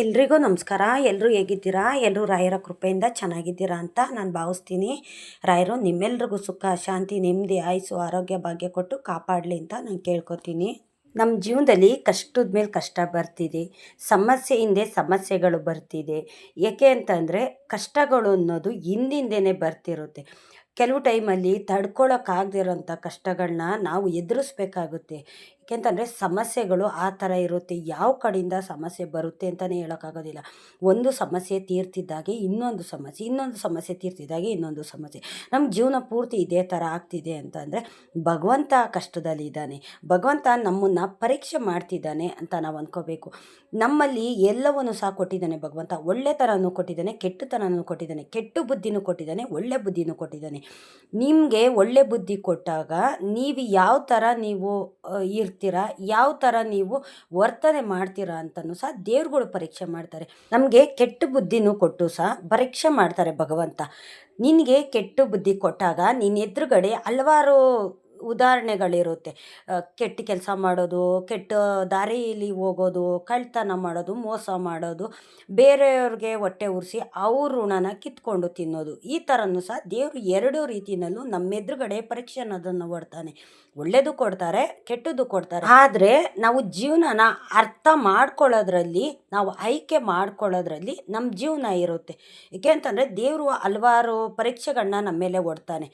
ಎಲ್ರಿಗೂ ನಮಸ್ಕಾರ. ಎಲ್ಲರೂ ಹೇಗಿದ್ದೀರಾ? ಎಲ್ಲರೂ ರಾಯರ ಕೃಪೆಯಿಂದ ಚೆನ್ನಾಗಿದ್ದೀರಾ ಅಂತ ನಾನು ಭಾವಿಸ್ತೀನಿ. ರಾಯರು ನಿಮ್ಮೆಲ್ರಿಗೂ ಸುಖ, ಶಾಂತಿ, ನೆಮ್ಮದಿ, ಆಯುಸ್ಸು, ಆರೋಗ್ಯ, ಭಾಗ್ಯ ಕೊಟ್ಟು ಕಾಪಾಡಲಿ ಅಂತ ನಾನು ಕೇಳ್ಕೊತೀನಿ. ನಮ್ಮ ಜೀವನದಲ್ಲಿ ಕಷ್ಟದ ಮೇಲೆ ಕಷ್ಟ ಬರ್ತಿದೆ, ಸಮಸ್ಯೆ ಹಿಂದೆ ಸಮಸ್ಯೆಗಳು ಬರ್ತಿದೆ. ಏಕೆ ಅಂತಂದರೆ ಕಷ್ಟಗಳು ಅನ್ನೋದು ಹಿಂದಿಂದೇನೆ ಬರ್ತಿರುತ್ತೆ. ಕೆಲವು ಟೈಮಲ್ಲಿ ತಡ್ಕೊಳಕ್ಕಾಗದಿರೋಂಥ ಕಷ್ಟಗಳನ್ನ ನಾವು ಎದುರಿಸ್ಬೇಕಾಗುತ್ತೆ. ಏಕೆಂತಂದರೆ ಸಮಸ್ಯೆಗಳು ಆ ಥರ ಇರುತ್ತೆ. ಯಾವ ಕಡೆಯಿಂದ ಸಮಸ್ಯೆ ಬರುತ್ತೆ ಅಂತಲೇ ಹೇಳೋಕ್ಕಾಗೋದಿಲ್ಲ. ಒಂದು ಸಮಸ್ಯೆ ತೀರ್ತಿದ್ದಾಗೆ ಇನ್ನೊಂದು ಸಮಸ್ಯೆ, ಇನ್ನೊಂದು ಸಮಸ್ಯೆ ತೀರ್ತಿದ್ದಾಗೆ ಇನ್ನೊಂದು ಸಮಸ್ಯೆ. ನಮ್ಮ ಜೀವನ ಪೂರ್ತಿ ಇದೇ ಥರ ಆಗ್ತಿದೆ ಅಂತಂದರೆ ಭಗವಂತ ಕಷ್ಟದಲ್ಲಿದ್ದಾನೆ, ಭಗವಂತ ನಮ್ಮನ್ನು ಪರೀಕ್ಷೆ ಮಾಡ್ತಿದ್ದಾನೆ ಅಂತ ನಾವು ಅಂದ್ಕೋಬೇಕು. ನಮ್ಮಲ್ಲಿ ಎಲ್ಲವನ್ನು ಸಹ ಕೊಟ್ಟಿದ್ದಾನೆ ಭಗವಂತ. ಒಳ್ಳೆತನನೂ ಕೊಟ್ಟಿದ್ದಾನೆ, ಕೆಟ್ಟತನನೂ ಕೊಟ್ಟಿದ್ದಾನೆ, ಕೆಟ್ಟ ಬುದ್ಧಿನೂ ಕೊಟ್ಟಿದ್ದಾನೆ, ಒಳ್ಳೆ ಬುದ್ಧಿನೂ ಕೊಟ್ಟಿದ್ದಾನೆ. ನಿಮಗೆ ಒಳ್ಳೆ ಬುದ್ಧಿ ಕೊಟ್ಟಾಗ ನೀವು ಯಾವ ಥರ ನೀವು ಇರ್ತೀರಾ, ಯಾವ ಥರ ನೀವು ವರ್ತನೆ ಮಾಡ್ತೀರಾ ಅಂತಲೂ ಸಹ ದೇವ್ರುಗಳು ಪರೀಕ್ಷೆ ಮಾಡ್ತಾರೆ. ನಮಗೆ ಕೆಟ್ಟ ಬುದ್ಧಿನೂ ಕೊಟ್ಟು ಸಹ ಪರೀಕ್ಷೆ ಮಾಡ್ತಾರೆ ಭಗವಂತ. ನಿನಗೆ ಕೆಟ್ಟ ಬುದ್ಧಿ ಕೊಟ್ಟಾಗ ನೀನು ಎದುರುಗಡೆ ಹಲವಾರು ಉದಾಹರಣೆಗಳಿರುತ್ತೆ. ಕೆಟ್ಟ ಕೆಲಸ ಮಾಡೋದು, ಕೆಟ್ಟ ದಾರಿಯಲ್ಲಿ ಹೋಗೋದು, ಕಳ್ಳತನ ಮಾಡೋದು, ಮೋಸ ಮಾಡೋದು, ಬೇರೆಯವ್ರಿಗೆ ಹೊಟ್ಟೆ ಉರಿಸಿ ಅವ್ರ ಋಣನ ಕಿತ್ಕೊಂಡು ತಿನ್ನೋದು. ಈ ಥರನೂ ಸಹ ದೇವರು ಎರಡೂ ರೀತಿಯಲ್ಲೂ ನಮ್ಮ ಎದುರುಗಡೆ ಪರೀಕ್ಷೆ ಅನ್ನೋದನ್ನು ಕೊಡ್ತಾನೆ. ಒಳ್ಳೆಯದು ಕೊಡ್ತಾರೆ, ಕೆಟ್ಟದ್ದು ಕೊಡ್ತಾರೆ. ಆದರೆ ನಾವು ಜೀವನನ ಅರ್ಥ ಮಾಡ್ಕೊಳ್ಳೋದ್ರಲ್ಲಿ, ನಾವು ಆಯ್ಕೆ ಮಾಡ್ಕೊಳ್ಳೋದ್ರಲ್ಲಿ ನಮ್ಮ ಜೀವನ ಇರುತ್ತೆ. ಏಕೆ ಅಂತಂದರೆ ದೇವರು ಹಲವಾರು ಪರೀಕ್ಷೆಗಳನ್ನ ನಮ್ಮ ಮೇಲೆ ಕೊಡ್ತಾನೆ.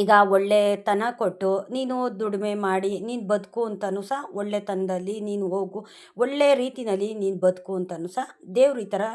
ಈಗ ಒಳ್ಳೆತನ ಕೊಟ್ಟು ನೀನು ದುಡಿಮೆ ಮಾಡಿ ನೀನು ಬದುಕು ಅಂತಲೂ ಸಹ ಒಳ್ಳೆತನದಲ್ಲಿ ನೀನು ಹೋಗು, ಒಳ್ಳೆ ರೀತಿಯಲ್ಲಿ ನೀನು ಬದುಕು ಅಂತಲೂ ಸಹ ದೇವರು ಈ ಥರ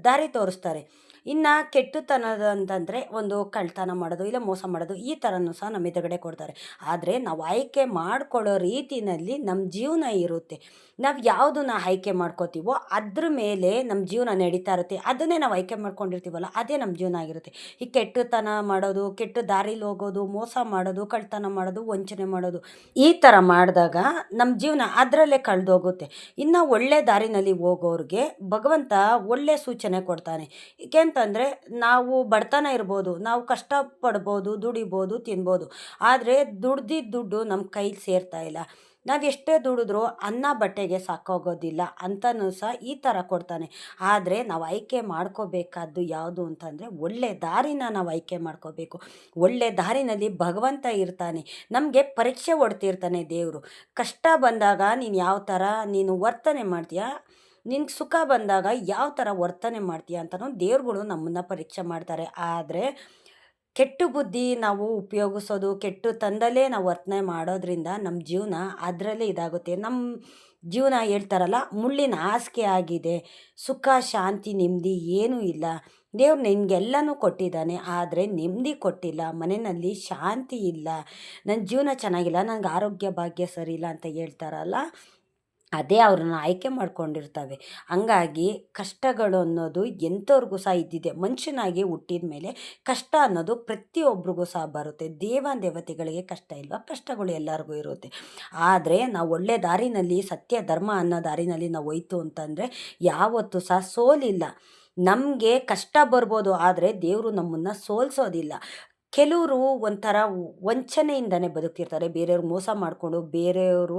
ದಾರಿ ತೋರಿಸ್ತಾರೆ. ಇನ್ನು ಕೆಟ್ಟತನದ ಅಂತಂದರೆ ಒಂದು ಕಳ್ಳತನ ಮಾಡೋದು, ಇಲ್ಲ ಮೋಸ ಮಾಡೋದು, ಈ ಥರನೂ ಸಹ ನಮ್ಮ ಎದುರುಗಡೆ ಕೊಡ್ತಾರೆ. ಆದರೆ ನಾವು ಆಯ್ಕೆ ಮಾಡ್ಕೊಳ್ಳೋ ರೀತಿಯಲ್ಲಿ ನಮ್ಮ ಜೀವನ ಇರುತ್ತೆ. ನಾವು ಯಾವುದನ್ನ ಆಯ್ಕೆ ಮಾಡ್ಕೋತೀವೋ ಅದ್ರ ಮೇಲೆ ನಮ್ಮ ಜೀವನ ನಡೀತಾ ಇರುತ್ತೆ. ಅದನ್ನೇ ನಾವು ಆಯ್ಕೆ ಮಾಡ್ಕೊಂಡಿರ್ತೀವಲ್ಲ, ಅದೇ ನಮ್ಮ ಜೀವನ ಆಗಿರುತ್ತೆ. ಈ ಕೆಟ್ಟತನ ಮಾಡೋದು, ಕೆಟ್ಟ ದಾರಿಲಿ ಹೋಗೋದು, ಮೋಸ ಮಾಡೋದು, ಕಳ್ಳತನ ಮಾಡೋದು, ವಂಚನೆ ಮಾಡೋದು, ಈ ಥರ ಮಾಡಿದಾಗ ನಮ್ಮ ಜೀವನ ಅದರಲ್ಲೇ ಕಳೆದೋಗುತ್ತೆ. ಇನ್ನು ಒಳ್ಳೆ ದಾರಿನಲ್ಲಿ ಹೋಗೋರಿಗೆ ಭಗವಂತ ಒಳ್ಳೆ ಸೂಚನೆ ಕೊಡ್ತಾನೆ. ಏಕೆ ಅಂತಂದರೆ ನಾವು ಬಡತನ ಇರ್ಬೋದು, ನಾವು ಕಷ್ಟಪಡ್ಬೋದು, ದುಡಿಬೋದು, ತಿನ್ಬೋದು. ಆದರೆ ದುಡ್ದಿದ್ದ ದುಡ್ಡು ನಮ್ಮ ಕೈಲಿ ಸೇರ್ತಾ ಇಲ್ಲ. ನಾವು ಎಷ್ಟೇ ದುಡಿದ್ರೂ ಅನ್ನ ಬಟ್ಟೆಗೆ ಸಾಕಾಗೋದಿಲ್ಲ ಅಂತಲೂ ಸಹ ಈ ಥರ ಕೊಡ್ತಾನೆ. ಆದರೆ ನಾವು ಆಯ್ಕೆ ಮಾಡ್ಕೋಬೇಕಾದ್ದು ಯಾವುದು ಅಂತಂದರೆ ಒಳ್ಳೆ ದಾರಿನ ನಾವು ಆಯ್ಕೆ ಮಾಡ್ಕೋಬೇಕು. ಒಳ್ಳೆ ದಾರಿನಲ್ಲಿ ಭಗವಂತ ಇರ್ತಾನೆ, ನಮಗೆ ಪರೀಕ್ಷೆ ಹೊಡ್ತಿರ್ತಾನೆ ದೇವರು. ಕಷ್ಟ ಬಂದಾಗ ನೀನು ಯಾವ ಥರ ನೀನು ವರ್ತನೆ ಮಾಡ್ತೀಯಾ, ನಿನ್ಗೆ ಸುಖ ಬಂದಾಗ ಯಾವ ಥರ ವರ್ತನೆ ಮಾಡ್ತೀಯಾ ಅಂತಲೂ ದೇವ್ರುಗಳು ನಮ್ಮನ್ನು ಪರೀಕ್ಷೆ ಮಾಡ್ತಾರೆ. ಆದರೆ ಕೆಟ್ಟ ಬುದ್ಧಿ ನಾವು ಉಪಯೋಗಿಸೋದು, ಕೆಟ್ಟ ತಂದಲೇ ನಾವು ವರ್ತನೆ ಮಾಡೋದ್ರಿಂದ ನಮ್ಮ ಜೀವನ ಅದರಲ್ಲೇ ಇದಾಗುತ್ತೆ. ನಮ್ಮ ಜೀವನ ಹೇಳ್ತಾರಲ್ಲ, ಮುಳ್ಳಿನ ಹಾಸಿಗೆ ಆಗಿದೆ, ಸುಖ ಶಾಂತಿ ನೆಮ್ಮದಿ ಏನೂ ಇಲ್ಲ. ದೇವ್ರು ನಿನಗೆಲ್ಲನೂ ಕೊಟ್ಟಿದ್ದಾನೆ, ಆದರೆ ನೆಮ್ಮದಿ ಕೊಟ್ಟಿಲ್ಲ, ಮನೆಯಲ್ಲಿ ಶಾಂತಿ ಇಲ್ಲ, ನನ್ನ ಜೀವನ ಚೆನ್ನಾಗಿಲ್ಲ, ನನಗೆ ಆರೋಗ್ಯ ಭಾಗ್ಯ ಸರಿ ಇಲ್ಲ ಅಂತ ಹೇಳ್ತಾರಲ್ಲ, ಅದೇ ಅವ್ರನ್ನ ಆಯ್ಕೆ ಮಾಡ್ಕೊಂಡಿರ್ತವೆ. ಹಂಗಾಗಿ ಕಷ್ಟಗಳು ಅನ್ನೋದು ಎಂಥವ್ರಿಗೂ ಸಹ ಇದ್ದಿದೆ. ಮನುಷ್ಯನಾಗಿ ಹುಟ್ಟಿದ ಮೇಲೆ ಕಷ್ಟ ಅನ್ನೋದು ಪ್ರತಿಯೊಬ್ಬರಿಗೂ ಸಹ ಬರುತ್ತೆ. ದೇವತೆಗಳಿಗೆ ಕಷ್ಟ ಇಲ್ವಾ? ಕಷ್ಟಗಳು ಎಲ್ಲರಿಗೂ ಇರುತ್ತೆ. ಆದರೆ ನಾವು ಒಳ್ಳೆ ದಾರಿನಲ್ಲಿ, ಸತ್ಯ ಧರ್ಮ ಅನ್ನೋ ದಾರಿನಲ್ಲಿ ನಾವು ಹೋಯ್ತು ಅಂತಂದರೆ ಯಾವತ್ತೂ ಸಹ ಸೋಲಿಲ್ಲ. ನಮಗೆ ಕಷ್ಟ ಬರ್ಬೋದು, ಆದರೆ ದೇವರು ನಮ್ಮನ್ನು ಸೋಲಿಸೋದಿಲ್ಲ. ಕೆಲವರು ಒಂಥರ ವಂಚನೆಯಿಂದನೇ ಬದುಕ್ತಿರ್ತಾರೆ. ಬೇರೆಯವ್ರಿಗೆ ಮೋಸ ಮಾಡಿಕೊಂಡು, ಬೇರೆಯವರು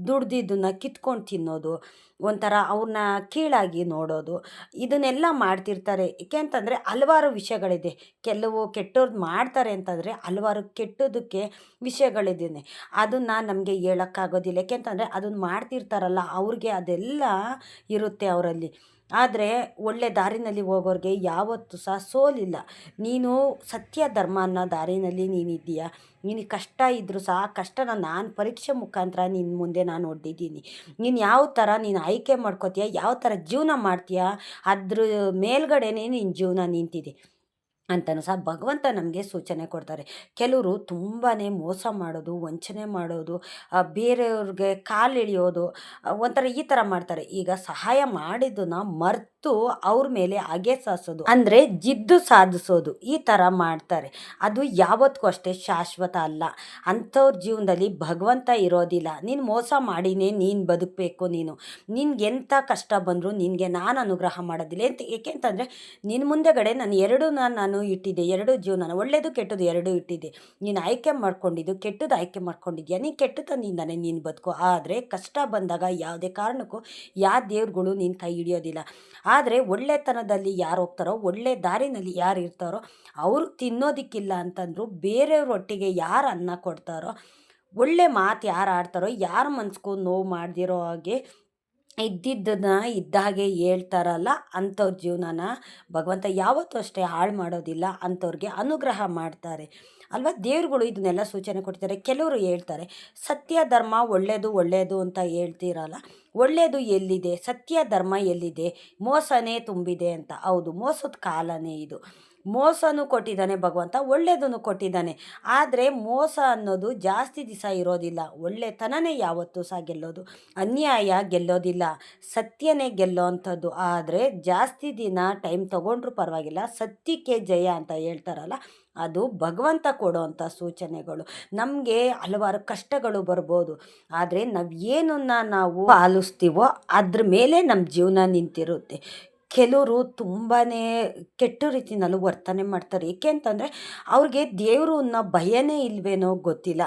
ದುಡ್ದಿದ್ದನ್ನು ಕಿತ್ಕೊಂಡು ತಿನ್ನೋದು, ಒಂಥರ ಅವ್ರನ್ನ ಕೀಳಾಗಿ ನೋಡೋದು, ಇದನ್ನೆಲ್ಲ ಮಾಡ್ತಿರ್ತಾರೆ. ಏಕೆ ಅಂತಂದರೆ ಹಲವಾರು ವಿಷಯಗಳಿದೆ. ಕೆಲವು ಕೆಟ್ಟವ್ರದ್ದು ಮಾಡ್ತಾರೆ ಅಂತಂದರೆ ಹಲವಾರು ಕೆಟ್ಟದಕ್ಕೆ ವಿಷಯಗಳಿದ್ದೇನೆ. ಅದನ್ನು ನಮಗೆ ಹೇಳೋಕ್ಕಾಗೋದಿಲ್ಲ. ಏಕೆ ಅಂತಂದರೆ ಅದನ್ನು ಮಾಡ್ತಿರ್ತಾರಲ್ಲ ಅವ್ರಿಗೆ ಅದೆಲ್ಲ ಇರುತ್ತೆ ಅವರಲ್ಲಿ. ಆದರೆ ಒಳ್ಳೆ ದಾರಿನಲ್ಲಿ ಹೋಗೋರಿಗೆ ಯಾವತ್ತೂ ಸಹ ಸೋಲಿಲ್ಲ. ನೀನು ಸತ್ಯ ಧರ್ಮ ಅನ್ನೋ ದಾರಿನಲ್ಲಿ ನೀನಿದ್ದೀಯಾ, ನಿನಗೆ ಕಷ್ಟ ಇದ್ದರೂ ಸಹ ಆ ಕಷ್ಟನ ನಾನು ಪರೀಕ್ಷೆ ಮುಖಾಂತರ ನಿನ್ನ ಮುಂದೆ ನಾನು ಒಡ್ಡಿದ್ದೀನಿ. ನೀನು ಯಾವ ಥರ ನೀನು ಆಯ್ಕೆ ಮಾಡ್ಕೋತೀಯ, ಯಾವ ಥರ ಜೀವನ ಮಾಡ್ತೀಯಾ, ಅದ್ರ ಮೇಲ್ಗಡೆನೇ ನಿನ್ನ ಜೀವನ ನಿಂತಿದೆ ಅಂತಲೂ ಸಹ ಭಗವಂತ ನಮಗೆ ಸೂಚನೆ ಕೊಡ್ತಾರೆ. ಕೆಲವರು ತುಂಬಾ ಮೋಸ ಮಾಡೋದು, ವಂಚನೆ ಮಾಡೋದು, ಬೇರೆಯವ್ರಿಗೆ ಕಾಲು ಎಳೆಯೋದು, ಒಂಥರ ಈ ಥರ ಮಾಡ್ತಾರೆ. ಈಗ ಸಹಾಯ ಮಾಡಿದ್ದನ್ನ ಮರೆತು ಅವ್ರ ಮೇಲೆ ಹಗೆ ಸಾರಿಸೋದು, ಅಂದರೆ ಜಿದ್ದು ಸಾಧಿಸೋದು, ಈ ಥರ ಮಾಡ್ತಾರೆ. ಅದು ಯಾವತ್ತಿಗೂ ಅಷ್ಟೇ ಶಾಶ್ವತ ಅಲ್ಲ. ಅಂಥವ್ರ ಜೀವನದಲ್ಲಿ ಭಗವಂತ ಇರೋದಿಲ್ಲ. ನೀನು ಮೋಸ ಮಾಡಿನೇ ನೀನು ಬದುಕಬೇಕು. ನಿನ್ಗೆ ಎಂಥ ಕಷ್ಟ ಬಂದರೂ ನಿನಗೆ ನಾನು ಅನುಗ್ರಹ ಮಾಡೋದಿಲ್ಲ. ಏಕೆ ಅಂತಂದರೆ ನಿನ್ನ ಮುಂದೆಗಡೆ ನಾನು ಎರಡೂ ನಾನು ಜೀವನನೂ ಇಟ್ಟಿದೆ, ಎರಡು ಜೀವನನ, ಒಳ್ಳೆಯದು ಕೆಟ್ಟದ್ದು ಎರಡೂ ಇಟ್ಟಿದೆ. ನೀನು ಆಯ್ಕೆ ಮಾಡ್ಕೊಂಡಿದ್ದು ಕೆಟ್ಟದ್ದು ಆಯ್ಕೆ ಮಾಡ್ಕೊಂಡಿದ್ಯಾ, ನೀನು ಕೆಟ್ಟತನದಿಂದಾನೆ ನೀನು ಬದುಕು. ಆದರೆ ಕಷ್ಟ ಬಂದಾಗ ಯಾವುದೇ ಕಾರಣಕ್ಕೂ ಯಾವ ದೇವ್ರುಗಳು ನೀನು ಕೈ ಹಿಡಿಯೋದಿಲ್ಲ. ಆದರೆ ಒಳ್ಳೆತನದಲ್ಲಿ ಯಾರು ಹೋಗ್ತಾರೋ, ಒಳ್ಳೆ ದಾರಿನಲ್ಲಿ ಯಾರು ಇರ್ತಾರೋ, ಅವರು ತಿನ್ನೋದಕ್ಕಿಲ್ಲ ಅಂತಂದ್ರು ಬೇರೆಯವ್ರ ಒಟ್ಟಿಗೆ ಯಾರು ಅನ್ನ ಕೊಡ್ತಾರೋ, ಒಳ್ಳೆ ಮಾತು ಯಾರು ಆಡ್ತಾರೋ, ಯಾರ ಮನ್ಸಿಗೂ ನೋವು ಮಾಡ್ದಿರೋ ಹಾಗೆ ಇದ್ದಿದ್ದನ್ನ ಇದ್ದಾಗೆ ಹೇಳ್ತಾರಲ್ಲ, ಅಂಥವ್ರ ಜೀವನನ ಭಗವಂತ ಯಾವತ್ತೂ ಅಷ್ಟೇ ಹಾಳು ಮಾಡೋದಿಲ್ಲ, ಅಂಥವ್ರಿಗೆ ಅನುಗ್ರಹ ಮಾಡ್ತಾರೆ ಅಲ್ವಾ. ದೇವ್ರುಗಳು ಇದನ್ನೆಲ್ಲ ಸೂಚನೆ ಕೊಡ್ತಾರೆ. ಕೆಲವರು ಹೇಳ್ತಾರೆ ಸತ್ಯ ಧರ್ಮ ಒಳ್ಳೆಯದು ಒಳ್ಳೆಯದು ಅಂತ ಹೇಳ್ತೀರಲ್ಲ, ಒಳ್ಳೆಯದು ಎಲ್ಲಿದೆ, ಸತ್ಯ ಧರ್ಮ ಎಲ್ಲಿದೆ, ಮೋಸನೇ ತುಂಬಿದೆ ಅಂತ. ಹೌದು, ಮೋಸದ ಕಾಲನೇ ಇದು. ಮೋಸನೂ ಕೊಟ್ಟಿದ್ದಾನೆ ಭಗವಂತ, ಒಳ್ಳೆಯದನ್ನು ಕೊಟ್ಟಿದ್ದಾನೆ. ಆದರೆ ಮೋಸ ಅನ್ನೋದು ಜಾಸ್ತಿ ದಿವಸ ಇರೋದಿಲ್ಲ, ಒಳ್ಳೆತನನೇ ಯಾವತ್ತೂ ಸಹ ಗೆಲ್ಲೋದು, ಅನ್ಯಾಯ ಗೆಲ್ಲೋದಿಲ್ಲ, ಸತ್ಯನೇ ಗೆಲ್ಲೋ ಅಂಥದ್ದು. ಆದರೆ ಜಾಸ್ತಿ ದಿನ ಟೈಮ್ ತೊಗೊಂಡ್ರೂ ಪರವಾಗಿಲ್ಲ, ಸತ್ಯಕ್ಕೆ ಜಯ ಅಂತ ಹೇಳ್ತಾರಲ್ಲ, ಅದು ಭಗವಂತ ಕೊಡೋವಂಥ ಸೂಚನೆಗಳು. ನಮಗೆ ಹಲವಾರು ಕಷ್ಟಗಳು ಬರ್ಬೋದು, ಆದರೆ ನಾವು ಏನನ್ನ ನಾವು ಪಾಲಿಸ್ತೀವೋ ಅದ್ರ ಮೇಲೆ ನಮ್ಮ ಜೀವನ ನಿಂತಿರುತ್ತೆ. ಕೆಲವರು ತುಂಬಾ ಕೆಟ್ಟ ರೀತಿನಲ್ಲೂ ವರ್ತನೆ ಮಾಡ್ತಾರೆ. ಏಕೆ ಅಂತಂದರೆ ಅವ್ರಿಗೆ ದೇವರು ಅನ್ನೋ ಭಯನೇ ಇಲ್ವೇನೋ ಗೊತ್ತಿಲ್ಲ.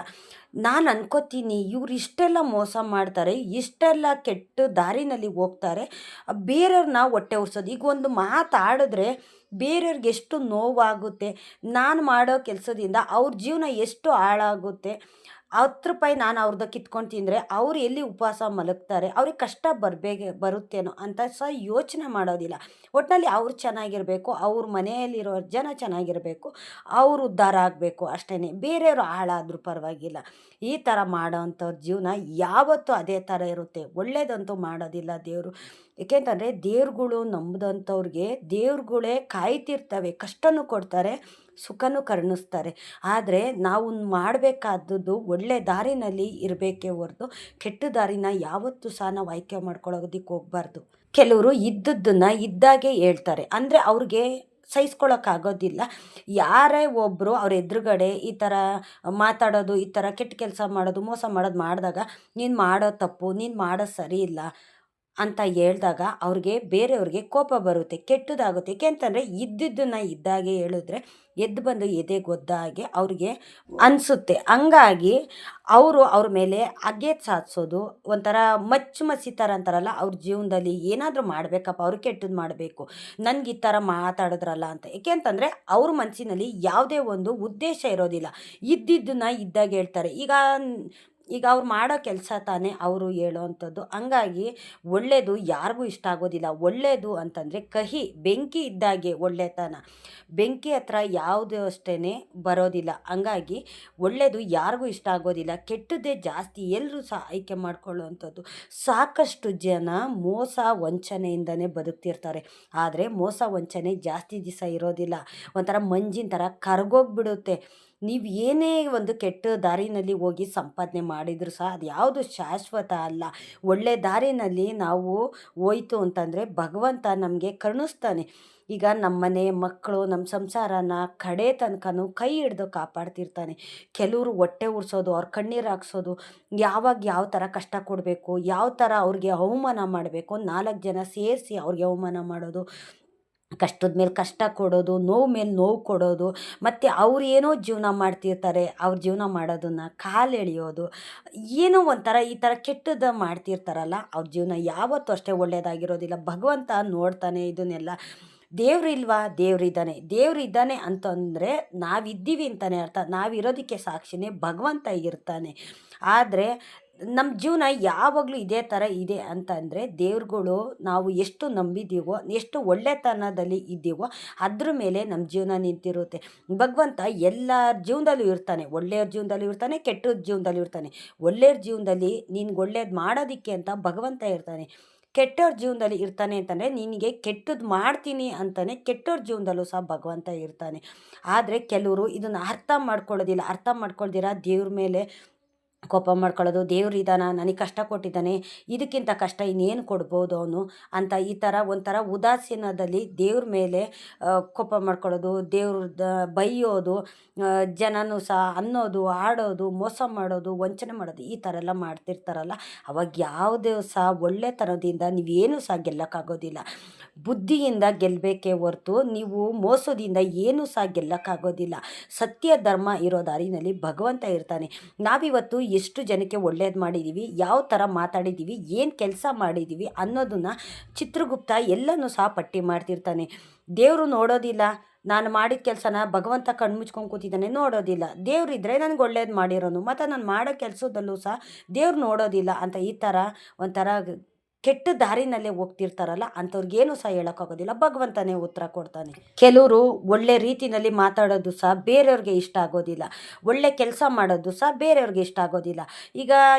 ನಾನು ಅನ್ಕೋತೀನಿ, ಇವ್ರು ಇಷ್ಟೆಲ್ಲ ಮೋಸ ಮಾಡ್ತಾರೆ, ಇಷ್ಟೆಲ್ಲ ಕೆಟ್ಟ ದಾರಿನಲ್ಲಿ ಹೋಗ್ತಾರೆ, ಬೇರೆಯವ್ರನ್ನ ಹೊಟ್ಟೆ ಉರ್ಸೋದು. ಈಗ ಒಂದು ಮಾತಾಡಿದ್ರೆ ಬೇರೆಯವ್ರಿಗೆ ಎಷ್ಟು ನೋವಾಗುತ್ತೆ, ನಾನು ಮಾಡೋ ಕೆಲಸದಿಂದ ಅವ್ರ ಜೀವನ ಎಷ್ಟು ಹಾಳಾಗುತ್ತೆ. 10 ರೂಪಾಯಿ ನಾನು ಅವ್ರದ್ದು ಕಿತ್ಕೊಂಡು ತಿಂದರೆ ಅವ್ರು ಎಲ್ಲಿ ಉಪವಾಸ ಮಲಗ್ತಾರೆ, ಅವ್ರಿಗೆ ಕಷ್ಟ ಬರುತ್ತೇನೋ ಅಂತ ಸಹ ಯೋಚನೆ ಮಾಡೋದಿಲ್ಲ. ಒಟ್ಟಿನಲ್ಲಿ ಅವ್ರು ಚೆನ್ನಾಗಿರಬೇಕು, ಅವ್ರ ಮನೆಯಲ್ಲಿರೋ ಜನ ಚೆನ್ನಾಗಿರಬೇಕು, ಅವ್ರು ಉದ್ಧಾರ ಆಗಬೇಕು ಅಷ್ಟೇ. ಬೇರೆಯವರು ಹಾಳಾದರೂ ಪರವಾಗಿಲ್ಲ. ಈ ಥರ ಮಾಡೋವಂಥವ್ರ ಜೀವನ ಯಾವತ್ತೂ ಅದೇ ಥರ ಇರುತ್ತೆ, ಒಳ್ಳೇದಂತೂ ಮಾಡೋದಿಲ್ಲ ದೇವರು. ಏಕೆಂತಂದರೆ ದೇವ್ರುಗಳು ನಂಬಿದಂಥವ್ರಿಗೆ ದೇವ್ರುಗಳೇ ಕಾಯ್ತಿರ್ತವೆ, ಕಷ್ಟನೂ ಕೊಡ್ತಾರೆ, ಸುಖನೂ ಕರುಣಿಸ್ತಾರೆ. ಆದರೆ ನಾವು ಮಾಡಬೇಕಾದದ್ದು ಒಳ್ಳೆ ದಾರಿನಲ್ಲಿ ಇರಬೇಕೇ ಹೊರತು ಕೆಟ್ಟ ದಾರಿನ ಯಾವತ್ತೂ ಸಹ ನಾವು ಆಯ್ಕೆ ಮಾಡ್ಕೊಳ್ಳೋದಕ್ಕೆ ಹೋಗಬಾರ್ದು. ಕೆಲವರು ಇದ್ದದ್ದನ್ನು ಇದ್ದಾಗೆ ಹೇಳ್ತಾರೆ, ಅಂದರೆ ಅವ್ರಿಗೆ ಸಹಿಸ್ಕೊಳ್ಳೋಕ್ಕಾಗೋದಿಲ್ಲ. ಯಾರೇ ಒಬ್ಬರು ಅವ್ರ ಎದುರುಗಡೆ ಈ ಥರ ಮಾತಾಡೋದು, ಈ ಥರ ಕೆಟ್ಟ ಕೆಲಸ ಮಾಡೋದು, ಮೋಸ ಮಾಡೋದು ಮಾಡಿದಾಗ, ನೀನು ಮಾಡೋ ತಪ್ಪು, ನೀನು ಮಾಡೋದು ಸರಿ ಇಲ್ಲ ಅಂತ ಹೇಳಿದಾಗ ಬೇರೆಯವ್ರಿಗೆ ಕೋಪ ಬರುತ್ತೆ, ಕೆಟ್ಟದಾಗುತ್ತೆ. ಏಕೆಂತಂದರೆ ಇದ್ದಿದ್ದನ್ನು ಇದ್ದಾಗೆ ಹೇಳಿದ್ರೆ ಎದ್ದು ಬಂದು ಎದೆಗೊದ್ದ ಹಾಗೆ ಅವ್ರಿಗೆ ಅನಿಸುತ್ತೆ. ಹಂಗಾಗಿ ಅವರು ಅವ್ರ ಮೇಲೆ ಹಗೆ ಸಾಧಿಸೋದು, ಒಂಥರ ಮಚ್ಚು ಥರ ಅಂತಾರಲ್ಲ, ಅವ್ರ ಜೀವನದಲ್ಲಿ ಏನಾದರೂ ಮಾಡಬೇಕಪ್ಪ, ಅವ್ರು ಕೆಟ್ಟದ್ದು ಮಾಡಬೇಕು, ನನಗೆ ಈ ಥರ ಮಾತಾಡಿದ್ರಲ್ಲ ಅಂತ. ಏಕೆಂತಂದರೆ ಅವ್ರ ಮನಸ್ಸಿನಲ್ಲಿ ಯಾವುದೇ ಒಂದು ಉದ್ದೇಶ ಇರೋದಿಲ್ಲ, ಇದ್ದಿದ್ದನ್ನು ಇದ್ದಾಗ ಹೇಳ್ತಾರೆ. ಈಗ ಅವ್ರು ಮಾಡೋ ಕೆಲಸ ತಾನೇ ಅವರು ಹೇಳೋ ಅಂಥದ್ದು. ಹಂಗಾಗಿ ಒಳ್ಳೆಯದು ಯಾರಿಗೂ ಇಷ್ಟ ಆಗೋದಿಲ್ಲ. ಒಳ್ಳೆಯದು ಅಂತಂದರೆ ಕಹಿ, ಬೆಂಕಿ ಇದ್ದಾಗೆ ಒಳ್ಳೆತನ, ಬೆಂಕಿ ಹತ್ರ ಯಾವುದು ಅಷ್ಟೇ ಬರೋದಿಲ್ಲ. ಹಂಗಾಗಿ ಒಳ್ಳೆಯದು ಯಾರಿಗೂ ಇಷ್ಟ ಆಗೋದಿಲ್ಲ, ಕೆಟ್ಟದ್ದೇ ಜಾಸ್ತಿ ಎಲ್ಲರೂ ಸಹ ಆಯ್ಕೆ ಮಾಡ್ಕೊಳ್ಳುವಂಥದ್ದು. ಸಾಕಷ್ಟು ಜನ ಮೋಸ ವಂಚನೆಯಿಂದನೇ ಬದುಕ್ತಿರ್ತಾರೆ, ಆದರೆ ಮೋಸ ವಂಚನೆ ಜಾಸ್ತಿ ದಿವಸ ಇರೋದಿಲ್ಲ, ಒಂಥರ ಮಂಜಿನ ಥರ ಕರಗೋಗ್ಬಿಡುತ್ತೆ. ನೀವು ಏನೇ ಒಂದು ಕೆಟ್ಟ ದಾರಿನಲ್ಲಿ ಹೋಗಿ ಸಂಪಾದನೆ ಮಾಡಿದರೂ ಸಹ ಅದು ಯಾವುದು ಶಾಶ್ವತ ಅಲ್ಲ. ಒಳ್ಳೆ ದಾರಿನಲ್ಲಿ ನಾವು ಹೋಯ್ತು ಅಂತಂದರೆ ಭಗವಂತ ನಮಗೆ ಕರುಣಿಸ್ತಾನೆ. ಈಗ ನಮ್ಮ ಮನೆ ಮಕ್ಕಳು, ನಮ್ಮ ಸಂಸಾರನ ಕಡೆ ತನಕನೂ ಕೈ ಹಿಡ್ದು ಕಾಪಾಡ್ತಿರ್ತಾನೆ. ಕೆಲವರು ಹೊಟ್ಟೆ ಉರ್ಸೋದು, ಅವ್ರ ಕಣ್ಣೀರು ಹಾಕ್ಸೋದು, ಯಾವಾಗ ಯಾವ ಥರ ಕಷ್ಟ ಕೊಡಬೇಕು, ಯಾವ ಥರ ಅವ್ರಿಗೆ ಅವಮಾನ ಮಾಡಬೇಕು, 4 ಜನ ಸೇರಿಸಿ ಅವ್ರಿಗೆ ಅವಮಾನ ಮಾಡೋದು, ಕಷ್ಟದ ಮೇಲೆ ಕಷ್ಟ ಕೊಡೋದು, ನೋವು ಮೇಲೆ ನೋವು ಕೊಡೋದು, ಮತ್ತು ಅವ್ರು ಏನೋ ಜೀವನ ಮಾಡ್ತಿರ್ತಾರೆ, ಅವ್ರ ಜೀವನ ಮಾಡೋದನ್ನು ಕಾಲೆಳೆಯೋದು, ಏನೋ ಒಂಥರ ಈ ಥರ ಕೆಟ್ಟದ್ದು ಮಾಡ್ತಿರ್ತಾರಲ್ಲ, ಅವ್ರ ಜೀವನ ಯಾವತ್ತೂ ಅಷ್ಟೇ ಒಳ್ಳೆಯದಾಗಿರೋದಿಲ್ಲ. ಭಗವಂತ ನೋಡ್ತಾನೆ ಇದನ್ನೆಲ್ಲ. ದೇವ್ರಿಲ್ವಾ? ದೇವ್ರಿದ್ದಾನೆ ಅಂತಂದರೆ ನಾವಿದ್ದೀವಿ ಅಂತಲೇ ಅರ್ಥ. ನಾವಿರೋದಕ್ಕೆ ಸಾಕ್ಷಿನೇ ಭಗವಂತ ಇರ್ತಾನೆ. ಆದರೆ ನಮ್ಮ ಜೀವನ ಯಾವಾಗಲೂ ಇದೇ ಥರ ಇದೆ ಅಂತಂದರೆ ದೇವ್ರುಗಳು ನಾವು ಎಷ್ಟು ನಂಬಿದ್ದೀವೋ, ಎಷ್ಟು ಒಳ್ಳೆತನದಲ್ಲಿ ಇದ್ದೀವೋ ಅದ್ರ ಮೇಲೆ ನಮ್ಮ ಜೀವನ ನಿಂತಿರುತ್ತೆ. ಭಗವಂತ ಎಲ್ಲರ ಜೀವನದಲ್ಲೂ ಇರ್ತಾನೆ, ಒಳ್ಳೆಯವ್ರ ಜೀವನದಲ್ಲೂ ಇರ್ತಾನೆ, ಕೆಟ್ಟವ್ರ ಜೀವನದಲ್ಲೂ ಇರ್ತಾನೆ. ಒಳ್ಳೆಯವ್ರ ಜೀವನದಲ್ಲಿ ನಿನ್ಗೆ ಒಳ್ಳೇದು ಮಾಡೋದಕ್ಕೆ ಅಂತ ಭಗವಂತ ಇರ್ತಾನೆ, ಕೆಟ್ಟವ್ರ ಜೀವನದಲ್ಲಿ ಇರ್ತಾನೆ ಅಂತಂದರೆ ನಿನಗೆ ಕೆಟ್ಟದ್ದು ಮಾಡ್ತೀನಿ ಅಂತಲೇ ಕೆಟ್ಟವ್ರ ಜೀವನದಲ್ಲೂ ಸಹ ಭಗವಂತ ಇರ್ತಾನೆ. ಆದರೆ ಕೆಲವರು ಇದನ್ನು ಅರ್ಥ ಮಾಡ್ಕೊಳ್ಳೋದಿಲ್ಲ, ಅರ್ಥ ಮಾಡ್ಕೊಳ್ದಿರ ದೇವ್ರ ಮೇಲೆ ಕೋಪ ಮಾಡ್ಕೊಳ್ಳೋದು, ದೇವ್ರು ಇದ್ದಾನ, ನನಗೆ ಕಷ್ಟ ಕೊಟ್ಟಿದ್ದಾನೆ, ಇದಕ್ಕಿಂತ ಕಷ್ಟ ಇನ್ನೇನು ಕೊಡ್ಬೋದು ಅವನು ಅಂತ ಈ ಥರ ಒಂಥರ ಉದಾಸೀನದಲ್ಲಿ ದೇವ್ರ ಮೇಲೆ ಕೋಪ ಮಾಡ್ಕೊಳ್ಳೋದು, ದೇವ್ರದ ಬೈಯೋದು, ಜನನೂ ಸಹ ಅನ್ನೋದು, ಆಡೋದು, ಮೋಸ ಮಾಡೋದು, ವಂಚನೆ ಮಾಡೋದು, ಈ ಥರ ಎಲ್ಲ ಮಾಡ್ತಿರ್ತಾರಲ್ಲ, ಅವಾಗ ಯಾವುದೇ ಸಹ ಒಳ್ಳೆತನದಿಂದ ನೀವೇನು ಸಹ ಗೆಲ್ಲಕ್ಕಾಗೋದಿಲ್ಲ. ಬುದ್ಧಿಯಿಂದ ಗೆಲ್ಲಬೇಕೇ ಹೊರ್ತು ನೀವು ಮೋಸದಿಂದ ಏನೂ ಸಹ ಗೆಲ್ಲಕ್ಕಾಗೋದಿಲ್ಲ. ಸತ್ಯ ಧರ್ಮ ಇರೋ ದಾರಿನಲ್ಲಿ ಭಗವಂತ ಇರ್ತಾನೆ. ನಾವಿವತ್ತು ಎಷ್ಟು ಜನಕ್ಕೆ ಒಳ್ಳೇದು ಮಾಡಿದ್ದೀವಿ, ಯಾವ ಥರ ಮಾತಾಡಿದ್ದೀವಿ, ಏನು ಕೆಲಸ ಮಾಡಿದ್ದೀವಿ ಅನ್ನೋದನ್ನು ಚಿತ್ರಗುಪ್ತ ಎಲ್ಲನೂ ಸಹ ಪಟ್ಟಿ ಮಾಡ್ತಿರ್ತಾನೆ. ದೇವರು ನೋಡೋದಿಲ್ಲ, ನಾನು ಮಾಡಿದ ಕೆಲಸನ ಭಗವಂತ ಕಣ್ಮುಚ್ಕೊಂಡು ಕೂತಿದ್ದಾನೆ, ನೋಡೋದಿಲ್ಲ. ದೇವ್ರಿದ್ರೆ ನನಗೆ ಒಳ್ಳೇದು ಮಾಡಿರೋನು, ಮತ್ತು ನಾನು ಮಾಡೋ ಕೆಲಸದಲ್ಲೂ ಸಹ ದೇವ್ರು ನೋಡೋದಿಲ್ಲ ಅಂತ ಈ ಥರ ಒಂಥರ ಕೆಟ್ಟ ದಾರಿನಲ್ಲೇ ಹೋಗ್ತಿರ್ತಾರಲ್ಲ, ಅಂಥವ್ರಿಗೇನು ಸಹ ಹೇಳೋಕ್ಕಾಗೋದಿಲ್ಲ, ಭಗವಂತನೇ ಉತ್ತರ ಕೊಡ್ತಾನೆ. ಕೆಲವರು ಒಳ್ಳೆ ರೀತಿಯಲ್ಲಿ ಮಾತಾಡೋದು ಸಹ ಬೇರೆಯವ್ರಿಗೆ ಇಷ್ಟ ಆಗೋದಿಲ್ಲ, ಒಳ್ಳೆ ಕೆಲಸ ಮಾಡೋದು ಸಹ ಬೇರೆಯವ್ರಿಗೆ ಇಷ್ಟ ಆಗೋದಿಲ್ಲ. ಈಗ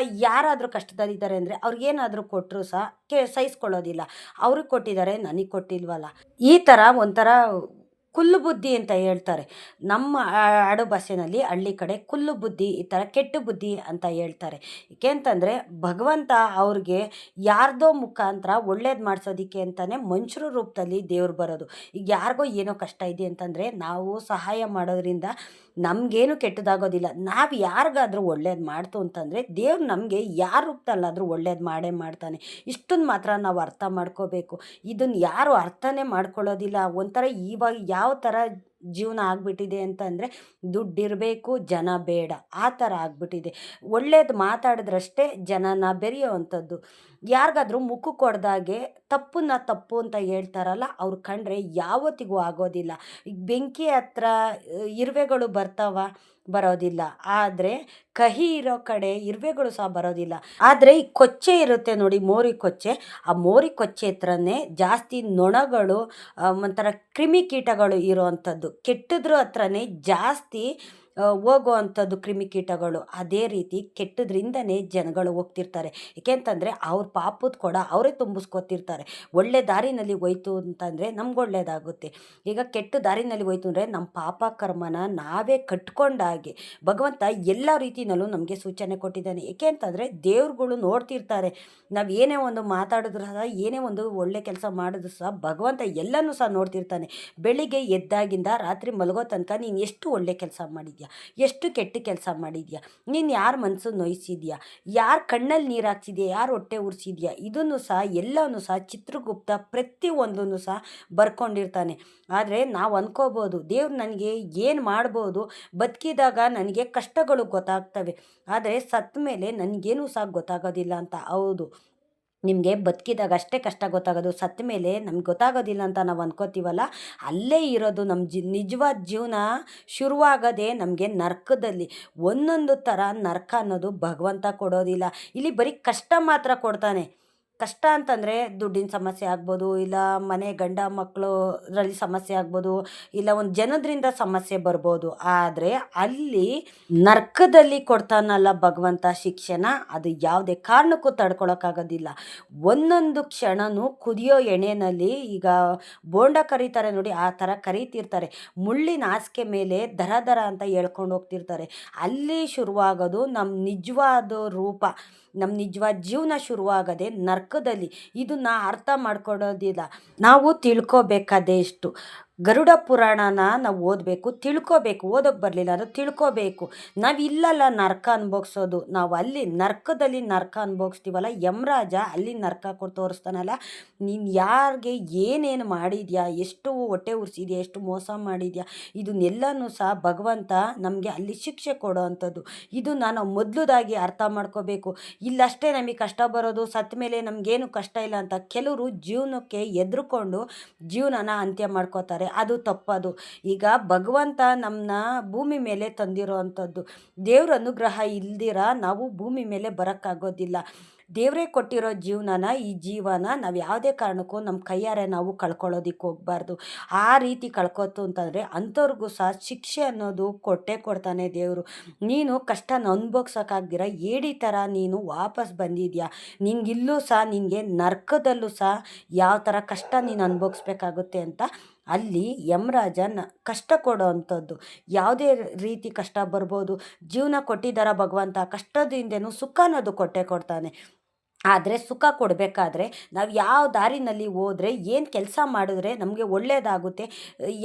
ಯಾರಾದರೂ ಕಷ್ಟದಲ್ಲಿದ್ದಾರೆ ಅಂದರೆ ಅವ್ರಿಗೇನಾದರೂ ಕೊಟ್ಟರು ಸಹ ಸಹಿಸ್ಕೊಳ್ಳೋದಿಲ್ಲ. ಅವ್ರಿಗೆ ಕೊಟ್ಟಿದ್ದಾರೆ, ನನಗೆ ಕೊಟ್ಟಿಲ್ವಲ್ಲ, ಈ ಥರ ಒಂಥರ ಕುಲ್ಲು ಬುದ್ಧಿ ಅಂತ ಹೇಳ್ತಾರೆ. ನಮ್ಮ ಆಡು ಭಾಷೆನಲ್ಲಿ ಹಳ್ಳಿ ಕಡೆ ಕುಲ್ಲು ಬುದ್ಧಿ, ಈ ಥರ ಕೆಟ್ಟ ಬುದ್ಧಿ ಅಂತ ಹೇಳ್ತಾರೆ. ಏಕೆ ಅಂತಂದರೆ ಭಗವಂತ ಅವ್ರಿಗೆ ಯಾರ್ದೋ ಮುಖಾಂತರ ಒಳ್ಳೇದು ಮಾಡಿಸೋದಕ್ಕೆ ಅಂತಲೇ ಮನುಷ್ಯರ ರೂಪದಲ್ಲಿ ದೇವ್ರು ಬರೋದು. ಈಗ ಯಾರಿಗೋ ಏನೋ ಕಷ್ಟ ಇದೆ ಅಂತಂದರೆ ನಾವು ಸಹಾಯ ಮಾಡೋದ್ರಿಂದ ನಮಗೇನು ಕೆಟ್ಟದಾಗೋದಿಲ್ಲ. ನಾವು ಯಾರಿಗಾದ್ರೂ ಒಳ್ಳೇದು ಮಾಡ್ತು ಅಂತಂದರೆ ದೇವ್ರು ನಮಗೆ ಯಾರ ರೂಪದಲ್ಲಾದರೂ ಒಳ್ಳೇದು ಮಾಡೇ ಮಾಡ್ತಾನೆ. ಇಷ್ಟನ್ನು ಮಾತ್ರ ನಾವು ಅರ್ಥ ಮಾಡ್ಕೋಬೇಕು. ಇದನ್ನು ಯಾರು ಅರ್ಥನೇ ಮಾಡ್ಕೊಳ್ಳೋದಿಲ್ಲ. ಒಂಥರ ಇವಾಗ ಯಾವ ಥರ ಜೀವನ ಆಗಿಬಿಟ್ಟಿದೆ ಅಂತಂದರೆ ದುಡ್ಡಿರಬೇಕು, ಜನ ಬೇಡ, ಆ ಥರ ಆಗಿಬಿಟ್ಟಿದೆ. ಒಳ್ಳೇದು ಮಾತಾಡಿದ್ರಷ್ಟೇ ಜನನ ಬೆರೆಯೋ ಅಂಥದ್ದು. ಯಾರಿಗಾದ್ರೂ ಮುಖಕ್ಕೆ ಹೊಡೆದಾಗೆ ತಪ್ಪನ್ನ ತಪ್ಪು ಅಂತ ಹೇಳ್ತಾರಲ್ಲ, ಅವ್ರು ಕಂಡ್ರೆ ಯಾವತ್ತಿಗೂ ಆಗೋದಿಲ್ಲ. ಈಗ ಬೆಂಕಿ ಹತ್ರ ಇರುವೆಗಳು ಬರೋದಿಲ್ಲ, ಆದರೆ ಕಹಿ ಇರೋ ಕಡೆ ಇರುವೆಗಳು ಸಹ ಬರೋದಿಲ್ಲ. ಆದರೆ ಈ ಕೊಚ್ಚೆ ಇರುತ್ತೆ ನೋಡಿ, ಮೋರಿ ಕೊಚ್ಚೆ, ಆ ಮೋರಿ ಕೊಚ್ಚೆ ಹತ್ರನೇ ಜಾಸ್ತಿ ನೊಣಗಳು, ಒಂಥರ ಕ್ರಿಮಿಕೀಟಗಳು ಇರೋ ಅಂಥದ್ದು. ಕೆಟ್ಟದ್ರ ಹತ್ರನೇ ಜಾಸ್ತಿ ಹೋಗೋ ಅಂಥದ್ದು ಕ್ರಿಮಿಕೀಟಗಳು. ಅದೇ ರೀತಿ ಕೆಟ್ಟದ್ರಿಂದನೇ ಜನಗಳು ಹೋಗ್ತಿರ್ತಾರೆ. ಏಕೆಂತಂದರೆ ಅವ್ರ ಪಾಪದ ಕೊಡ ಅವರೇ ತುಂಬಿಸ್ಕೊತಿರ್ತಾರೆ. ಒಳ್ಳೆ ದಾರಿನಲ್ಲಿ ಹೋಯ್ತು ಅಂತಂದರೆ ನಮ್ಗೆ ಒಳ್ಳೇದಾಗುತ್ತೆ. ಈಗ ಕೆಟ್ಟ ದಾರಿನಲ್ಲಿ ಹೋಯ್ತು ಅಂದರೆ ನಮ್ಮ ಪಾಪ ಕರ್ಮನ ನಾವೇ ಕಟ್ಕೊಂಡಾಗೆ ಭಗವಂತ ಎಲ್ಲ ರೀತಿಯಲ್ಲೂ ನಮಗೆ ಸೂಚನೆ ಕೊಟ್ಟಿದ್ದಾನೆ. ಏಕೆ ಅಂತಂದರೆ ದೇವ್ರುಗಳು ನೋಡ್ತಿರ್ತಾರೆ. ನಾವು ಏನೇ ಒಂದು ಮಾತಾಡಿದ್ರು ಸಹ, ಏನೇ ಒಂದು ಒಳ್ಳೆ ಕೆಲಸ ಮಾಡಿದ್ರು ಸಹ ಭಗವಂತ ಎಲ್ಲನೂ ಸಹ ನೋಡ್ತಿರ್ತಾನೆ. ಬೆಳಿಗ್ಗೆ ಎದ್ದಾಗಿಂದ ರಾತ್ರಿ ಮಲಗೋ ತನಕ ನೀನು ಎಷ್ಟು ಒಳ್ಳೆ ಕೆಲಸ ಮಾಡಿದ್ಯಾ, ಎಷ್ಟು ಕೆಟ್ಟ ಕೆಲಸ ಮಾಡಿದ್ಯಾ, ನೀನು ಯಾರ ಮನಸ್ಸು ನೋಯಿಸಿದ್ಯಾ, ಯಾರ ಕಣ್ಣಲ್ಲಿ ನೀರು ಹಾಕ್ಸಿದ್ಯಾ, ಯಾರು ಹೊಟ್ಟೆ ಉರಿಸಿದ್ಯಾ, ಇದನ್ನು ಸಹ ಎಲ್ಲನೂ ಸಹ ಚಿತ್ರಗುಪ್ತ ಪ್ರತಿಯೊಂದನ್ನು ಸಹ ಬರ್ಕೊಂಡಿರ್ತಾನೆ. ಆದರೆ ನಾವು ಅಂದ್ಕೋಬೋದು ದೇವ್ರು ನನಗೆ ಏನು ಮಾಡ್ಬೋದು, ಬದುಕಿದಾಗ ನನಗೆ ಕಷ್ಟಗಳು ಗೊತ್ತಾಗ್ತವೆ, ಆದರೆ ಸತ್ತ ಮೇಲೆ ನನಗೇನೂ ಸಹ ಗೊತ್ತಾಗೋದಿಲ್ಲ ಅಂತ. ಹೌದು, ನಿಮಗೆ ಬದುಕಿದಾಗ ಅಷ್ಟೇ ಕಷ್ಟ ಗೊತ್ತಾಗೋದು, ಸತ್ತ ಮೇಲೆ ನಮ್ಗೆ ಗೊತ್ತಾಗೋದಿಲ್ಲ ಅಂತ ನಾವು ಅಂದ್ಕೋತೀವಲ್ಲ, ಅಲ್ಲೇ ಇರೋದು ನಮ್ಮ ನಿಜವಾದ ಜೀವನ ಶುರುವಾಗೋದೇ ನಮಗೆ ನರ್ಕದಲ್ಲಿ. ಒಂದೊಂದು ಥರ ನರ್ಕ ಅನ್ನೋದು ಭಗವಂತ ಕೊಡೋದಿಲ್ಲ, ಇಲ್ಲಿ ಬರೀ ಕಷ್ಟ ಮಾತ್ರ ಕೊಡ್ತಾನೆ. ಕಷ್ಟ ಅಂತಂದರೆ ದುಡ್ಡಿನ ಸಮಸ್ಯೆ ಆಗ್ಬೋದು, ಇಲ್ಲ ಮನೆ ಗಂಡ ಮಕ್ಕಳರಲ್ಲಿ ಸಮಸ್ಯೆ ಆಗ್ಬೋದು, ಇಲ್ಲ ಒಂದು ಜನದ್ರಿಂದ ಸಮಸ್ಯೆ ಬರ್ಬೋದು. ಆದರೆ ಅಲ್ಲಿ ನರ್ಕದಲ್ಲಿ ಕೊಡ್ತಾನಲ್ಲ ಭಗವಂತ ಶಿಕ್ಷೆನ, ಅದು ಯಾವುದೇ ಕಾರಣಕ್ಕೂ ತಡ್ಕೊಳಕ್ಕಾಗೋದಿಲ್ಲ. ಒಂದೊಂದು ಕ್ಷಣನೂ ಕುದಿಯೋ ಎಣ್ಣೆಯಲ್ಲಿ ಈಗ ಬೋಂಡ ಕರೀತಾರೆ ನೋಡಿ, ಆ ಥರ ಕರೀತಿರ್ತಾರೆ. ಮುಳ್ಳಿನ ಹಾಸಿಗೆ ಮೇಲೆ ದರ ದರ ಅಂತ ಎಳ್ಕೊಂಡು ಹೋಗ್ತಿರ್ತಾರೆ. ಅಲ್ಲಿ ಶುರುವಾಗೋದು ನಮ್ಮ ನಿಜವಾದ ರೂಪ, ನಮ್ಮ ನಿಜವಾದ ಜೀವನ ಶುರುವಾಗೋದೇ ನರ್ಕದಲ್ಲಿ. ಇದನ್ನ ಅರ್ಥ ಮಾಡ್ಕೊಡೋದಿಲ್ಲ. ನಾವು ತಿಳ್ಕೊಬೇಕಾದೇ ಇಷ್ಟು. ಗರುಡ ಪುರಾಣನ ನಾವು ಓದಬೇಕು, ತಿಳ್ಕೊಬೇಕು. ಓದೋಕ್ಕೆ ಬರಲಿಲ್ಲ ಅಂದರೆ ತಿಳ್ಕೊಬೇಕು. ನಾವು ಇಲ್ಲಲ್ಲ ನರ್ಕ ಅನುಭವಿಸೋದು, ನಾವು ಅಲ್ಲಿ ನರ್ಕದಲ್ಲಿ ನರ್ಕ ಅನುಭವಿಸ್ತೀವಲ್ಲ, ಯಮರಾಜ ಅಲ್ಲಿ ನರ್ಕ ಕೊಟ್ಟು ತೋರಿಸ್ತಾನಲ್ಲ. ನೀನು ಯಾರಿಗೆ ಏನೇನು ಮಾಡಿದ್ಯಾ, ಎಷ್ಟು ಹೊಟ್ಟೆ ಉರಿಸಿದ್ಯಾ, ಎಷ್ಟು ಮೋಸ ಮಾಡಿದ್ಯಾ, ಇದನ್ನೆಲ್ಲನೂ ಸಹ ಭಗವಂತ ನಮಗೆ ಅಲ್ಲಿ ಶಿಕ್ಷೆ ಕೊಡೋ ಅಂಥದ್ದು. ಇದನ್ನು ನಾವು ಮೊದಲದಾಗಿ ಅರ್ಥ ಮಾಡ್ಕೋಬೇಕು. ಇಲ್ಲಷ್ಟೇ ನಮಗೆ ಕಷ್ಟ ಬರೋದು, ಸತ್ತ ಮೇಲೆ ನಮಗೇನು ಕಷ್ಟ ಇಲ್ಲ ಅಂತ ಕೆಲವರು ಜೀವನಕ್ಕೆ ಹೆದ್ರುಕೊಂಡು ಜೀವನನ ಅಂತ್ಯ ಮಾಡ್ಕೋತಾರೆ. ಅದು ತಪ್ಪದು. ಈಗ ಭಗವಂತ ನಮ್ಮನ್ನ ಭೂಮಿ ಮೇಲೆ ತಂದಿರೋ ಅಂಥದ್ದು. ದೇವ್ರ ಅನುಗ್ರಹ ಇಲ್ದಿರ ನಾವು ಭೂಮಿ ಮೇಲೆ ಬರೋಕ್ಕಾಗೋದಿಲ್ಲ. ದೇವರೇ ಕೊಟ್ಟಿರೋ ಜೀವನನ, ಈ ಜೀವನ ನಾವು ಯಾವುದೇ ಕಾರಣಕ್ಕೂ ನಮ್ಮ ಕೈಯಾರೆ ನಾವು ಕಳ್ಕೊಳ್ಳೋದಿಕ್ಕೆ ಹೋಗಬಾರ್ದು. ಆ ರೀತಿ ಕಳ್ಕೊತು ಅಂತಂದರೆ ಅಂಥವ್ರಿಗೂ ಸಹ ಶಿಕ್ಷೆ ಅನ್ನೋದು ಕೊಟ್ಟೇ ಕೊಡ್ತಾನೆ ದೇವರು. ನೀನು ಕಷ್ಟನ ಅನುಭವಿಸೋಕ್ಕಾಗ್ದಿರ ಏಡಿ ಥರ ನೀನು ವಾಪಸ್ ಬಂದಿದ್ಯಾ, ನಿಂಗಿಲ್ಲೂ ಸಹ ನಿನಗೆ ನರ್ಕದಲ್ಲೂ ಸಹ ಯಾವ ಥರ ಕಷ್ಟ ನೀನು ಅನುಭವಿಸ್ಬೇಕಾಗುತ್ತೆ ಅಂತ ಅಲ್ಲಿ ಯಮರಾಜ ಕಷ್ಟ ಕೊಡೋ ಅಂಥದ್ದು, ಯಾವುದೇ ರೀತಿ ಕಷ್ಟ ಬರ್ಬೋದು. ಜೀವನ ಕೊಟ್ಟಿದ್ದಾರ ಭಗವಂತ, ಕಷ್ಟದಿಂದನೂ ಸುಖ ಅನ್ನೋದು ಕೊಟ್ಟೇ ಕೊಡ್ತಾನೆ. ಆದರೆ ಸುಖ ಕೊಡಬೇಕಾದ್ರೆ ನಾವು ಯಾವ ದಾರಿನಲ್ಲಿ ಹೋದರೆ, ಏನು ಕೆಲಸ ಮಾಡಿದ್ರೆ ನಮಗೆ ಒಳ್ಳೆಯದಾಗುತ್ತೆ,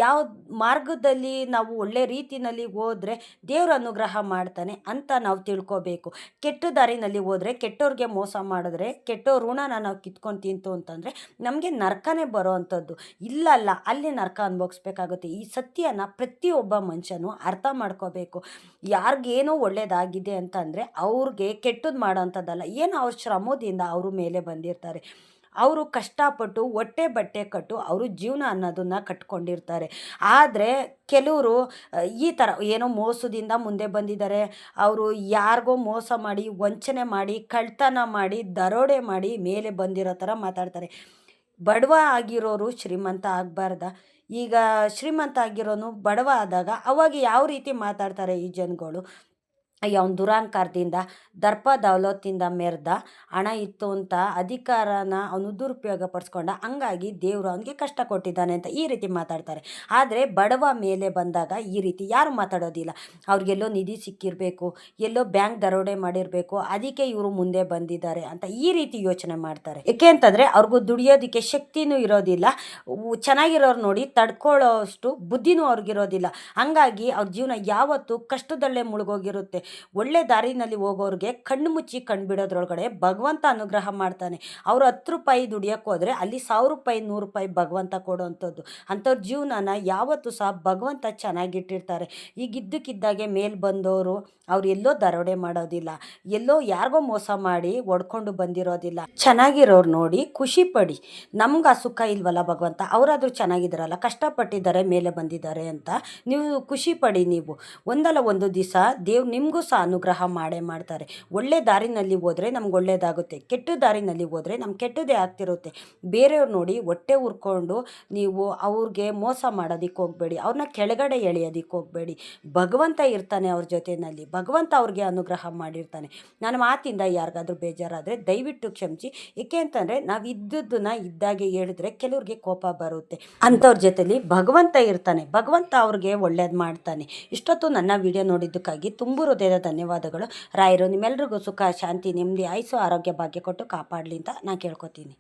ಯಾವ ಮಾರ್ಗದಲ್ಲಿ ನಾವು ಒಳ್ಳೆ ರೀತಿಯಲ್ಲಿ ಹೋದರೆ ದೇವ್ರ ಅನುಗ್ರಹ ಮಾಡ್ತಾನೆ ಅಂತ ನಾವು ತಿಳ್ಕೊಬೇಕು. ಕೆಟ್ಟ ದಾರಿನಲ್ಲಿ ಹೋದರೆ, ಕೆಟ್ಟವ್ರಿಗೆ ಮೋಸ ಮಾಡಿದ್ರೆ, ಕೆಟ್ಟವ್ರ ಋಣನ ನಾವು ಕಿತ್ಕೊಂಡು ತಿಂತು ಅಂತಂದರೆ ನಮಗೆ ನರಕನೇ ಬರೋ ಅಂಥದ್ದು. ಇಲ್ಲಲ್ಲ, ಅಲ್ಲಿ ನರಕ ಅನುಭವಿಸ್ಬೇಕಾಗುತ್ತೆ. ಈ ಸತ್ಯನ ಪ್ರತಿಯೊಬ್ಬ ಮನುಷ್ಯನೂ ಅರ್ಥ ಮಾಡ್ಕೋಬೇಕು. ಯಾರಿಗೇನೋ ಒಳ್ಳೇದಾಗಿದೆ ಅಂತಂದರೆ ಅವ್ರಿಗೆ ಕೆಟ್ಟದ್ದು ಮಾಡೋ ಅಂಥದ್ದಲ್ಲ, ಏನು ಅವ್ರ ಶ್ರಮದಿಂದ ಅವರು ಮೇಲೆ ಬಂದಿರ್ತಾರೆ. ಅವರು ಕಷ್ಟಪಟ್ಟು ಹೊಟ್ಟೆ ಬಟ್ಟೆ ಕಟ್ಟು ಅವರು ಜೀವನ ಅನ್ನೋದನ್ನು ಕಟ್ಕೊಂಡಿರ್ತಾರೆ. ಆದರೆ ಕೆಲವರು ಈ ಥರ ಏನೋ ಮೋಸದಿಂದ ಮುಂದೆ ಬಂದಿದ್ದಾರೆ. ಅವರು ಯಾರಿಗೋ ಮೋಸ ಮಾಡಿ, ವಂಚನೆ ಮಾಡಿ, ಕಳ್ತನ ಮಾಡಿ, ದರೋಡೆ ಮಾಡಿ ಮೇಲೆ ಬಂದಿರೋ ಥರ ಮಾತಾಡ್ತಾರೆ. ಬಡವ ಆಗಿರೋರು ಶ್ರೀಮಂತ ಆಗಬಾರ್ದ? ಈಗ ಶ್ರೀಮಂತ ಆಗಿರೋನು ಬಡವ ಆದಾಗ ಅವಾಗ ಯಾವ ರೀತಿ ಮಾತಾಡ್ತಾರೆ ಈ ಜನಗಳು? ಅಯ್ಯೋ, ಅವ್ನು ದುರಹಂಕಾರದಿಂದ, ದರ್ಪ ದೌಲತ್ತಿಂದ ಮೆರೆದ, ಹಣ ಇತ್ತು ಅಂತ ಅಧಿಕಾರನ ಅವನು ದುರುಪಯೋಗ ಪಡಿಸ್ಕೊಂಡ, ಹಂಗಾಗಿ ದೇವರು ಅವನಿಗೆ ಕಷ್ಟ ಕೊಟ್ಟಿದ್ದಾನೆ ಅಂತ ಈ ರೀತಿ ಮಾತಾಡ್ತಾರೆ. ಆದರೆ ಬಡವ ಮೇಲೆ ಬಂದಾಗ ಈ ರೀತಿ ಯಾರು ಮಾತಾಡೋದಿಲ್ಲ. ಅವ್ರಿಗೆಲ್ಲೋ ನಿಧಿ ಸಿಕ್ಕಿರಬೇಕು, ಎಲ್ಲೋ ಬ್ಯಾಂಕ್ ದರೋಡೆ ಮಾಡಿರಬೇಕು, ಅದಕ್ಕೆ ಇವರು ಮುಂದೆ ಬಂದಿದ್ದಾರೆ ಅಂತ ಈ ರೀತಿ ಯೋಚನೆ ಮಾಡ್ತಾರೆ. ಏಕೆ ಅಂತಂದರೆ ಅವ್ರಿಗೂ ದುಡಿಯೋದಕ್ಕೆ ಶಕ್ತಿನೂ ಇರೋದಿಲ್ಲ, ಚೆನ್ನಾಗಿರೋರು ನೋಡಿ ತಡ್ಕೊಳ್ಳೋ ಅಷ್ಟು ಬುದ್ಧಿನೂ ಅವ್ರಿಗಿರೋದಿಲ್ಲ. ಹಂಗಾಗಿ ಅವ್ರ ಜೀವನ ಯಾವತ್ತೂ ಕಷ್ಟದಲ್ಲೇ ಮುಳುಗೋಗಿರುತ್ತೆ. ಒಳ್ಳೆ ದಾರಿನಲ್ಲಿ ಹೋಗೋರಿಗೆ ಕಣ್ಣು ಮುಚ್ಚಿ ಕಣ್ಣು ಬಿಡೋದ್ರೊಳಗಡೆ ಭಗವಂತ ಅನುಗ್ರಹ ಮಾಡ್ತಾನೆ. ಅವರು 10 ರೂಪಾಯಿ ದುಡಿಯೋಕೆ ಹೋದರೆ ಅಲ್ಲಿ 1000 ರೂಪಾಯಿ 100 ರೂಪಾಯಿ ಭಗವಂತ ಕೊಡೋವಂಥದ್ದು. ಅಂಥವ್ರ ಜೀವನನ ಯಾವತ್ತೂ ಸಹ ಭಗವಂತ ಚೆನ್ನಾಗಿಟ್ಟಿರ್ತಾರೆ. ಈಗ ಇದ್ದಕ್ಕಿದ್ದಾಗೆ ಮೇಲೆ ಬಂದವರು ಅವ್ರು ಎಲ್ಲೋ ದರೋಡೆ ಮಾಡೋದಿಲ್ಲ, ಎಲ್ಲೋ ಯಾರಿಗೋ ಮೋಸ ಮಾಡಿ ಒಡ್ಕೊಂಡು ಬಂದಿರೋದಿಲ್ಲ. ಚೆನ್ನಾಗಿರೋರು ನೋಡಿ ಖುಷಿ ಪಡಿ. ನಮ್ಗೆ ಆ ಸುಖ ಇಲ್ವಲ್ಲ ಭಗವಂತ, ಅವರಾದರೂ ಚೆನ್ನಾಗಿದ್ದಾರಲ್ಲ, ಕಷ್ಟಪಟ್ಟಿದ್ದಾರೆ, ಮೇಲೆ ಬಂದಿದ್ದಾರೆ ಅಂತ ನೀವು ಖುಷಿ ಪಡಿ. ನೀವು ಒಂದಲ್ಲ ಒಂದು ದಿವಸ ದೇವ್ರು ನಿಮಗೂ ಸಹ ಅನುಗ್ರಹ ಮಾಡೇ ಮಾಡ್ತಾರೆ. ಒಳ್ಳೆ ದಾರಿನಲ್ಲಿ ಹೋದರೆ ನಮ್ಗೆ ಒಳ್ಳೇದಾಗುತ್ತೆ, ಕೆಟ್ಟ ದಾರಿನಲ್ಲಿ ಹೋದರೆ ನಮ್ಗೆ ಕೆಟ್ಟದೇ ಆಗ್ತಿರುತ್ತೆ. ಬೇರೆಯವ್ರು ನೋಡಿ ಹೊಟ್ಟೆ ಉರ್ಕೊಂಡು ನೀವು ಅವ್ರಿಗೆ ಮೋಸ ಮಾಡೋದಕ್ಕೆ ಹೋಗಬೇಡಿ, ಅವ್ರನ್ನ ಕೆಳಗಡೆ ಎಳೆಯೋದಕ್ಕೆ ಹೋಗಬೇಡಿ. ಭಗವಂತ ಇರ್ತಾನೆ ಅವ್ರ ಜೊತೆಯಲ್ಲಿ, ಭಗವಂತ ಅವ್ರಿಗೆ ಅನುಗ್ರಹ ಮಾಡಿರ್ತಾನೆ. ನನ್ನ ಮಾತಿಂದ ಯಾರಿಗಾದ್ರೂ ಬೇಜಾರಾದರೆ ದಯವಿಟ್ಟು ಕ್ಷಮಿಸಿ. ಏಕೆ ಅಂತಂದರೆ ನಾವು ಇದ್ದದ್ದನ್ನ ಇದ್ದಾಗೆ ಹೇಳಿದ್ರೆ ಕೆಲವ್ರಿಗೆ ಕೋಪ ಬರುತ್ತೆ. ಅಂಥವ್ರ ಜೊತೆಲಿ ಭಗವಂತ ಇರ್ತಾನೆ, ಭಗವಂತ ಅವ್ರಿಗೆ ಒಳ್ಳೇದು ಮಾಡ್ತಾನೆ. ಇಷ್ಟೊತ್ತು ನನ್ನ ವಿಡಿಯೋ ನೋಡಿದ್ದಕ್ಕಾಗಿ ತುಂಬ ಹೃದಯದ ಧನ್ಯವಾದಗಳು. ರಾಯರು ನಿಮ್ಮೆಲ್ರಿಗೂ ಸುಖ, ಶಾಂತಿ, ನೆಮ್ಮದಿ, ಆಯುಸ್ಸು, ಆರೋಗ್ಯ, ಭಾಗ್ಯ ಕೊಟ್ಟು ಕಾಪಾಡಲಿ ಅಂತ ನಾನು ಕೇಳ್ಕೊತೀನಿ.